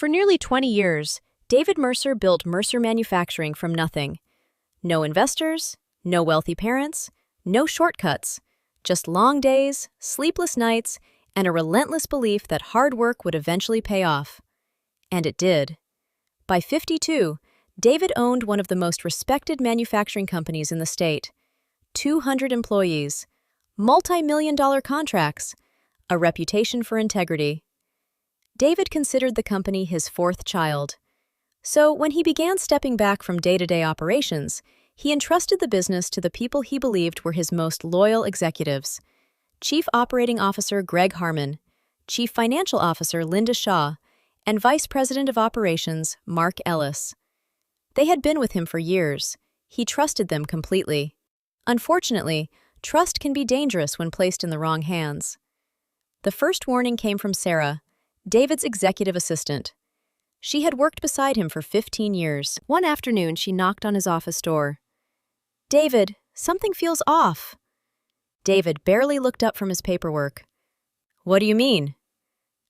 For nearly 20 years, David Mercer built Mercer Manufacturing from nothing. No investors, no wealthy parents, no shortcuts, just long days, sleepless nights, and a relentless belief that hard work would eventually pay off. And it did. By 52, David owned one of the most respected manufacturing companies in the state. 200 employees, multi-million-dollar contracts, a reputation for integrity. David considered the company his fourth child. So when he began stepping back from day-to-day operations, he entrusted the business to the people he believed were his most loyal executives: Chief Operating Officer Greg Harmon, Chief Financial Officer Linda Shaw, and Vice President of Operations Mark Ellis. They had been with him for years. He trusted them completely. Unfortunately, trust can be dangerous when placed in the wrong hands. The first warning came from Sarah, David's executive assistant. She had worked beside him for 15 years. One afternoon, she knocked on his office door. "David, something feels off." David barely looked up from his paperwork. "What do you mean?"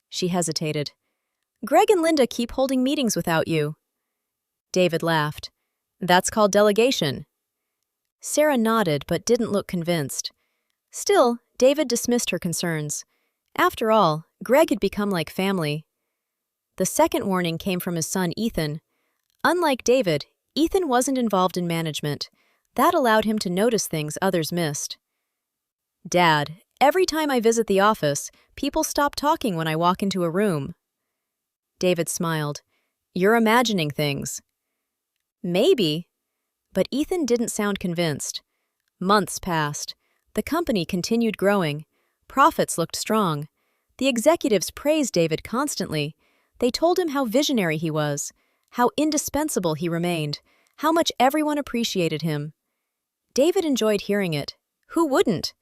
She hesitated. "Greg and Linda keep holding meetings without you." David laughed. "That's called delegation." Sarah nodded but didn't look convinced. Still, David dismissed her concerns. After all, Greg had become like family. The second warning came from his son Ethan. Unlike David, Ethan wasn't involved in management. That allowed him to notice things others missed. "Dad, every time I visit the office, people stop talking when I walk into a room." David smiled. "You're imagining things." "Maybe." But Ethan didn't sound convinced. Months passed. The company continued growing. Profits looked strong. The executives praised David constantly. They told him how visionary he was, how indispensable he remained, how much everyone appreciated him. David enjoyed hearing it. Who wouldn't?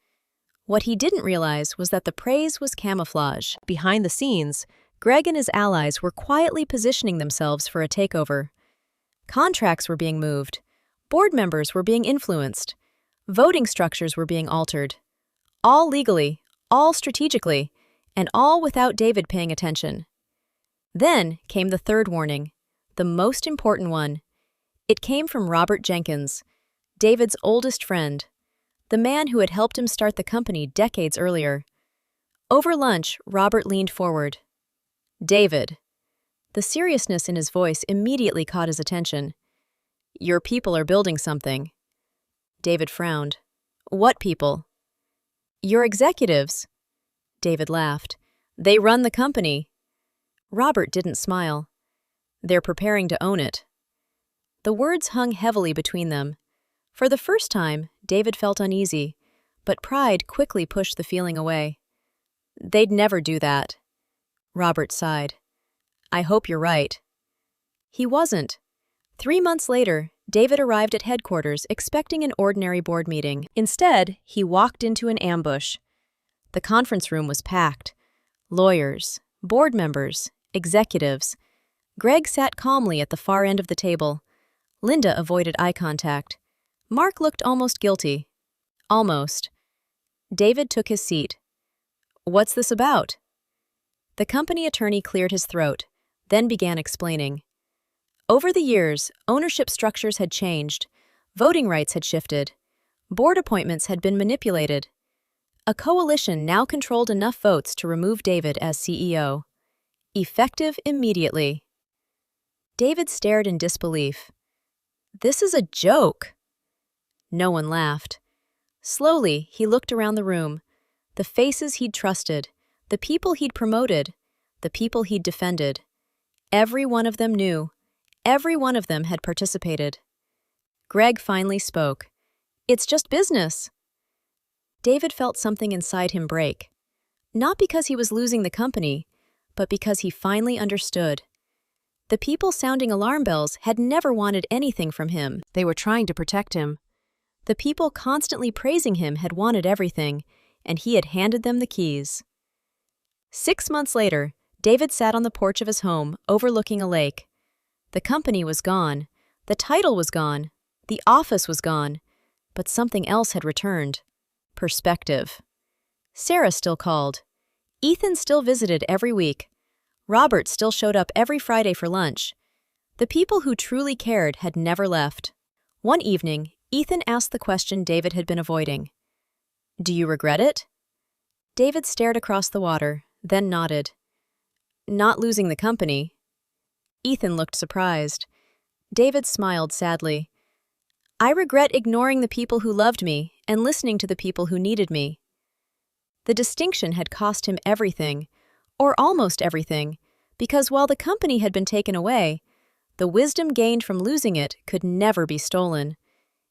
What he didn't realize was that the praise was camouflage. Behind the scenes, Greg and his allies were quietly positioning themselves for a takeover. Contracts were being moved. Board members were being influenced. Voting structures were being altered. All legally, all strategically, and all without David paying attention. Then came the third warning, the most important one. It came from Robert Jenkins, David's oldest friend, the man who had helped him start the company decades earlier. Over lunch, Robert leaned forward. "David." The seriousness in his voice immediately caught his attention. "Your people are building something." David frowned. "What people?" "Your executives." David laughed. "They run the company." Robert didn't smile. "They're preparing to own it." The words hung heavily between them. For the first time, David felt uneasy, but pride quickly pushed the feeling away. "They'd never do that." Robert sighed. "I hope you're right." He wasn't. 3 months later, David arrived at headquarters expecting an ordinary board meeting. Instead, he walked into an ambush. The conference room was packed. Lawyers, board members, executives. Greg sat calmly at the far end of the table. Linda avoided eye contact. Mark looked almost guilty. Almost. David took his seat. "What's this about?" The company attorney cleared his throat, then began explaining. Over the years, ownership structures had changed. Voting rights had shifted. Board appointments had been manipulated. A coalition now controlled enough votes to remove David as CEO. Effective immediately. David stared in disbelief. "This is a joke." No one laughed. Slowly, he looked around the room. The faces he'd trusted, the people he'd promoted, the people he'd defended. Every one of them knew. Every one of them had participated. Greg finally spoke. "It's just business." David felt something inside him break. Not because he was losing the company, but because he finally understood. The people sounding alarm bells had never wanted anything from him. They were trying to protect him. The people constantly praising him had wanted everything, and he had handed them the keys. 6 months later, David sat on the porch of his home, overlooking a lake. The company was gone. The title was gone. The office was gone. But something else had returned. Perspective. Sarah still called. Ethan still visited every week. Robert still showed up every Friday for lunch. The people who truly cared had never left. One evening, Ethan asked the question David had been avoiding. "Do you regret it?" David stared across the water, then nodded. "Not losing the company." Ethan looked surprised. David smiled sadly. "I regret ignoring the people who loved me and listening to the people who needed me." The distinction had cost him everything, or almost everything, because while the company had been taken away, the wisdom gained from losing it could never be stolen.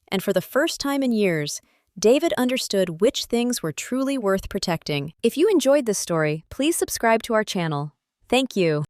And for the first time in years, David understood which things were truly worth protecting. If you enjoyed this story, please subscribe to our channel. Thank you.